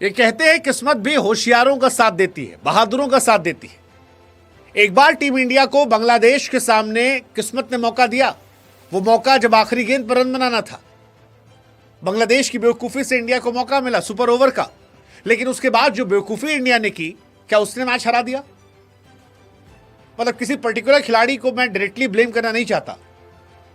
ये कहते हैं किस्मत भी होशियारों का साथ देती है, बहादुरों का साथ देती है। एक बार टीम इंडिया को बांग्लादेश के सामने किस्मत ने मौका दिया। वो मौका जब आखिरी गेंद पर रन बनाना था। बांग्लादेश की बेवकूफी से इंडिया को मौका मिला सुपर ओवर का, लेकिन उसके बाद जो बेवकूफी इंडिया ने की, क्या उसने मैच हरा दिया? मतलब किसी पर्टिकुलर खिलाड़ी को मैं डायरेक्टली ब्लेम करना नहीं चाहता,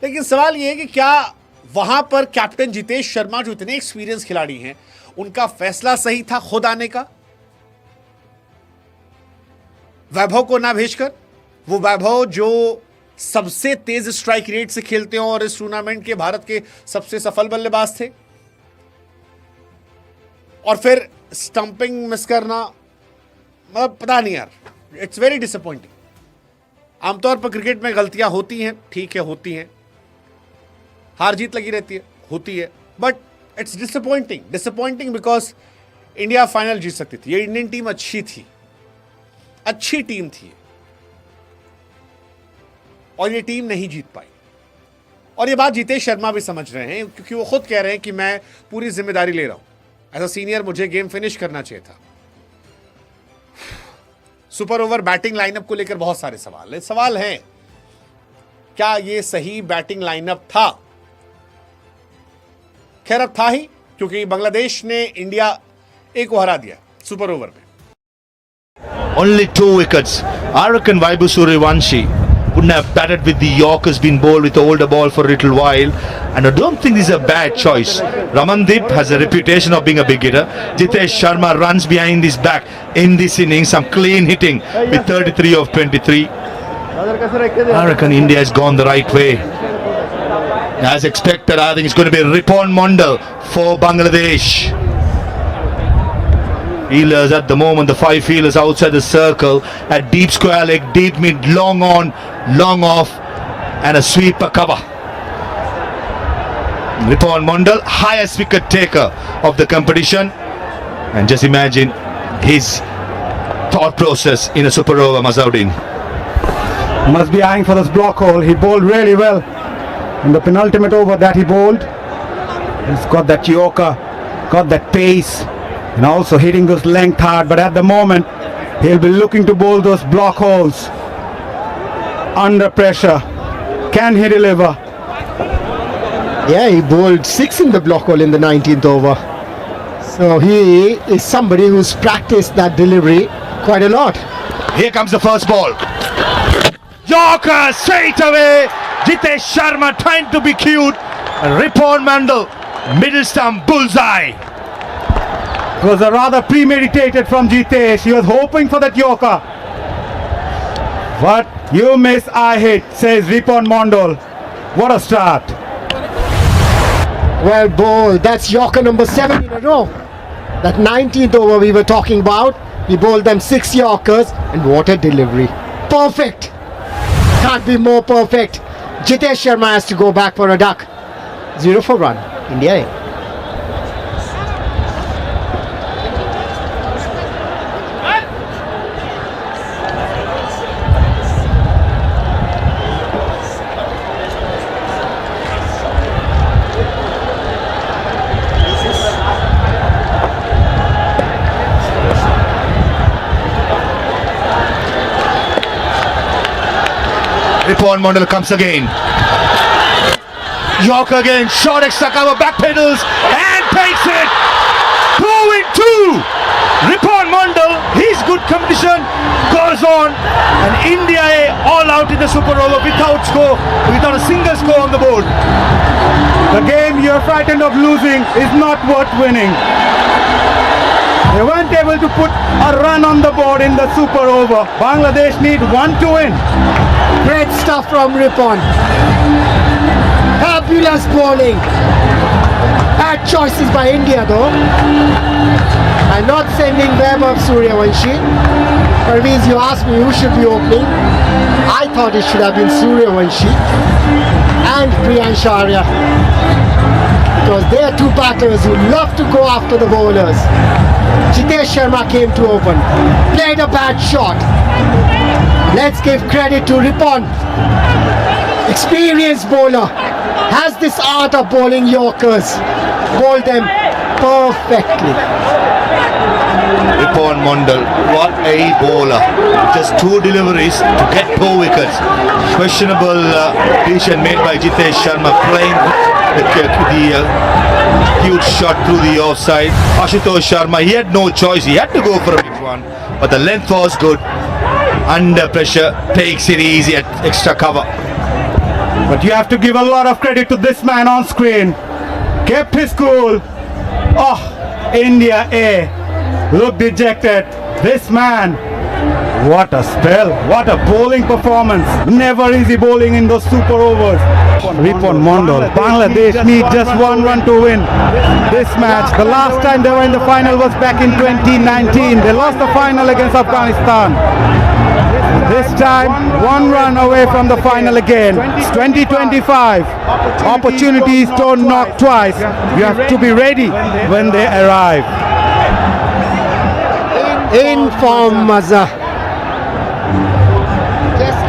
लेकिन सवाल यह है कि क्या वहां पर कैप्टन जितेश शर्मा जो इतने एक्सपीरियंस खिलाड़ी हैं, उनका फैसला सही था खुद आने का? वैभव को ना भेजकर, वो वैभव जो सबसे तेज स्ट्राइक रेट से खेलते हो और इस टूर्नामेंट के भारत के सबसे सफल बल्लेबाज थे, और फिर स्टंपिंग मिस करना, मतलब पता नहीं यार, इट्स वेरी डिसअपॉइंटिंग। आमतौर पर क्रिकेट में गलतियां होती हैं, ठीक है, होती हैं, हार जीत लगी रहती है, होती है, but it's disappointing because India final जीत सकती थी। ये इंडियन टीम अच्छी थी, अच्छी टीम थी, और ये टीम नहीं जीत पाई। और ये बात जितेश शर्मा भी समझ रहे हैं, क्योंकि वो खुद कह रहे हैं कि मैं पूरी जिम्मेदारी ले रहा हूं, एज अ सीनियर मुझे गेम फिनिश करना चाहिए था। सुपर ओवर बैटिंग लाइनअप को लेकर बहुत सारे सवाल हैं। क्या ये सही बैटिंग लाइनअप था? खैर अब था ही, क्योंकि बांग्लादेश ने इंडिया एक को हरा दिया सुपर ओवर में। Only 2 wickets. I reckon Vaibhav Suryavanshi wouldn't have batted with the Yorkers, been bowled with the older ball for a little while, and I don't think this is a bad choice. Ramandeep has a reputation of being a big hitter. Jitesh Sharma runs behind his back in this innings, some clean hitting with 33 of 23. I reckon India has gone the right way. As expected, I think it's going to be Ripon Mondal for Bangladesh. Fielders at the moment, the 5 fielders outside the circle at deep square leg, deep mid, long on, long off, and a sweeper cover. Ripon Mondal, highest wicket taker of the competition, and just imagine his thought process in a super over. Mazauddin must be eyeing for this block hole. He bowled really well in the penultimate over that he bowled. He's got that Yorker, got that pace, and also hitting those length hard, but at the moment he'll be looking to bowl those block holes under pressure. Can he deliver? Yeah, he bowled 6 in the block hole in the 19th over, so he is somebody who's practiced that delivery quite a lot. Here comes the first ball. Yorker straight away. Jitesh Sharma trying to be cute. Ripon Mondal, middle stump, bullseye. It was a rather premeditated from Jitesh. He was hoping for that Yorker. But you miss, I hit, says Ripon Mondal. What a start. Well bowled. That's Yorker number 7 in a row. That 19th over we were talking about, he bowled them 6 Yorkers, and what a delivery. Perfect. Can't be more perfect. Jitesh Sharma has to go back for a duck. 0 for 1. India A. Ripon Mondal comes again. Yorker again, short extra cover, back pedals and takes it. 2 in 2. Ripon Mondal, his good competition goes on, and India A all out in the super over without a single score on the board. The game you're frightened of losing is not worth winning. They weren't able to put a run on the board in the super over. Bangladesh need 1 to win. Great stuff from Ripon. Fabulous bowling. Bad choices by India though. I'm not sending Vaibhav Suryavanshi. Parveez, you asked me who should be opening. I thought it should have been Suryavanshi and Priyansh Arya, because they are 2 batters who love to go after the bowlers. Jitesh Sharma came to open, played a bad shot. Let's give credit to Ripon. Experienced bowler, has this art of bowling Yorkers. Bowled them perfectly. Ripon Mondal, what a bowler. Just 2 deliveries to get 4 wickets. Questionable decision made by Jitesh Sharma, playing the huge shot through the offside. Ashutosh Sharma, he had no choice, he had to go for a big one, but the length was good. Under pressure, takes it easy at extra cover. But you have to give a lot of credit to this man on screen. Kept his cool. Oh, India A. Look dejected. This man. What a spell. What a bowling performance. Never easy bowling in those super overs. Ripon Mondal. Bangladesh need just 1 run to win this match. The last time they were in the final was back in 2019. They lost the final against Afghanistan. This time, 1 run away from the final again. It's 2025. Opportunities don't knock twice. You have to be ready when they arrive. In form, Maza.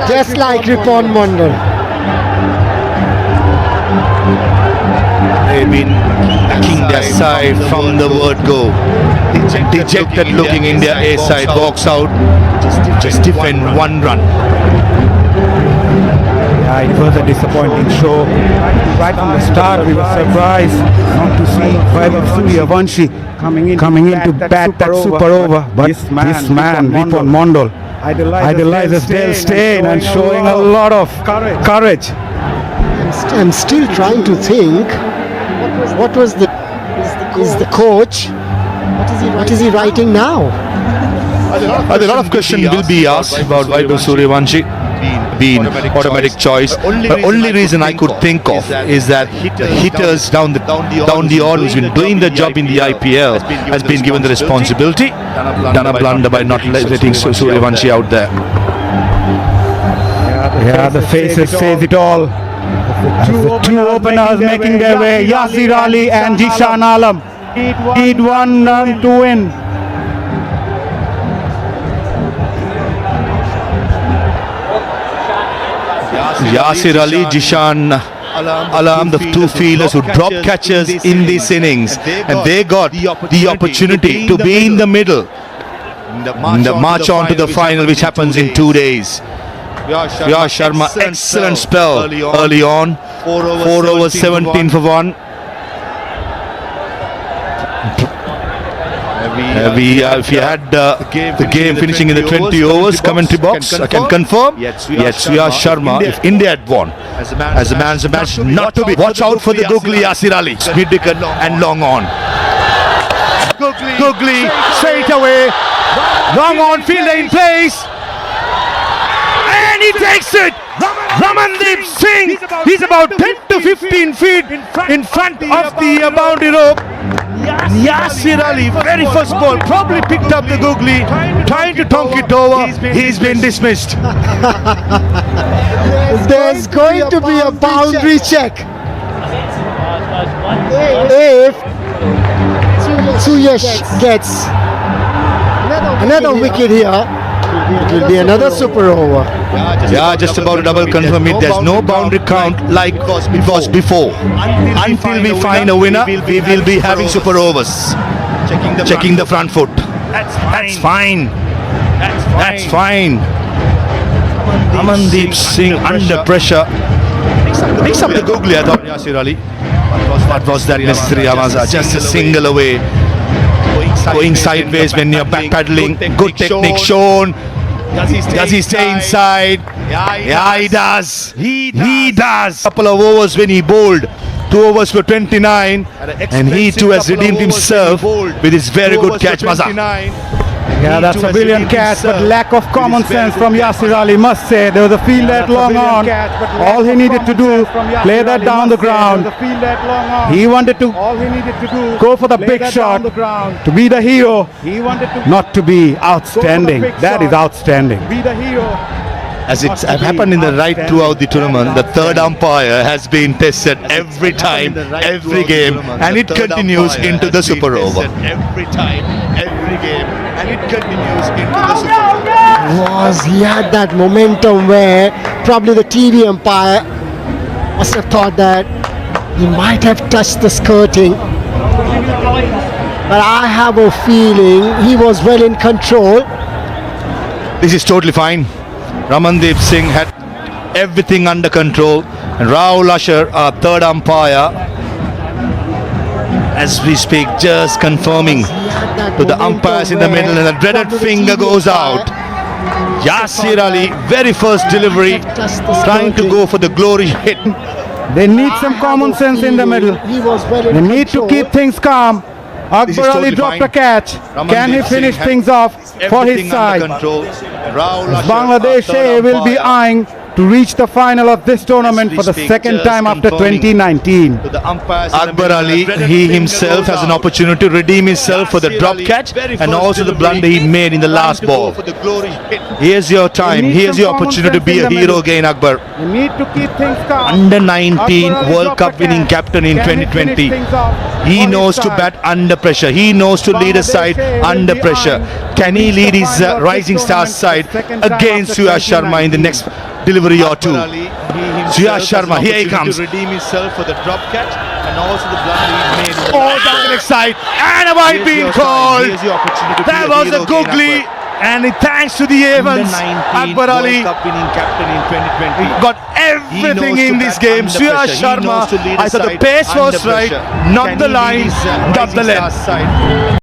Just like Ripon Mondal. They've been backing their side from the word go. Dejected looking India A side walks out. Just defend 1 run. Yeah, it was a disappointing show. Right from the start, we were surprised not to see Vaibhav Suryavanshi coming in to bat that super over. But this man, Ripon Mondal, idolizes Dale Steyn and showing a lot of courage. I'm still trying to think. What was the coach? What is he writing now? A lot of questions will be asked about Vaibhav Suryavanshi being automatic choice. The only reason I could think of is that the hitters down the order who's been doing the job in the IPL has been given the responsibility. Done a blunder by not letting Suryavanshi out there. Yeah, the faces says it all. As the 2 openers making their way, Yasir Ali and Jishan Alam need 1 run to win. Yasir Ali, Jishan Alam, the 2 fielders who dropped catches in these innings, and they got the opportunity to be in the middle in the march on to the final, which happens in 2 days. Yash Sharma, excellent spell early on. 4 overs, 17 for 1. If you had the game finishing in the 20 overs, commentary box, I can confirm. Yes, Yash Sharma, if India had won, as a man's match, not to be. Watch out for the Googly Yasir Ali, mid wicket and long on. Googly straight away, long on, fielder in place. And he takes it! Ramandeep Singh! He's about 10 to 15 feet in front of the boundary rope. Yasir Ali, very first ball, probably picked up the googly, trying to tonk it over. He's been dismissed. There's going to be a boundary check. If Suyash gets another wicket here, it will be another super over. Yeah, just about to double confirm it. There's no boundary count like it was before. Until we find a winner, we will be having super overs. Checking the front foot. That's fine. That's fine. Amandeep Singh under pressure. Picks up the googly, I thought. Yasir Ali. What was that necessary, Amaza? Just a single away. Going sideways when you're backpedaling. Good technique shown. Does he stay inside? Yeah, he does. He does. Couple of overs when he bowled. 2 overs for 29. And he too has redeemed himself with his very good catch, Maza. Yeah, that's a brilliant catch, but lack of common sense from Yasir Ali, must say. There was a field that long on. All he needed to do, play that down the ground. He wanted to go for the big shot, to be the hero, not to be outstanding. That is outstanding. As it's happened in the right throughout the tournament, the third umpire has been tested every time, every game, and it continues into the super over. Every time, every game, and it continues into the super over. He had that momentum where probably the TV umpire must have thought that he might have touched the skirting. but I have a feeling he was well in control. This is totally fine. Ramandeep Singh had everything under control, and Rahul Asher, our third umpire, as we speak, just confirming He had that to the momentum umpires in the where middle, and the dreaded from the finger TV goes umpire, out. Yasir Ali, very first delivery, Just the trying to skirting. go for the glory hit. They need I some have common a sense in the feeling middle. He was well in They need to control. keep things calm. This is Akbar Ali totally dropped fine. a catch. Ramandeep Can he Singh finish had things off for his Everything side? under control. Rahul Asher, Bangladesh our third will be umpire, eyeing to reach the final of this tournament we for the speak, second just time after confirming 2019. to the umpires. Akbar Ali, he himself has an opportunity to redeem himself for the drop catch and also the blunder he made in the last ball. Here's your time. need Here's some your common opportunity to sense be in a the hero middle. again, Akbar. They need to keep things calm. Under 19 Akbar Ali World dropped a Cup winning catch. captain in Can he 2020. finish things off He for his knows to side? bat under pressure. He knows to lead his side Bangladesh will under be pressure. eyeing Can to he reach the lead his final of this Rising Stars tournament side for the second time against after Suyash Sharma in the 2019? next delivery or two? Suyash Sharma, here he comes. redeem himself for the drop catch and also the blunder he made in the Oh, down the side, and a wide being called. Here's your opportunity to That be a was hero a again, googly, Akbar. and thanks to the Evans, Akbar Ali World Cup winning captain in 2020. got everything He knows in to this bat game. under Suyash pressure. He Sharma, knows to lead I his thought the side pace was under right, pressure. not Can the he lead line, his, got the Rising length. Stars side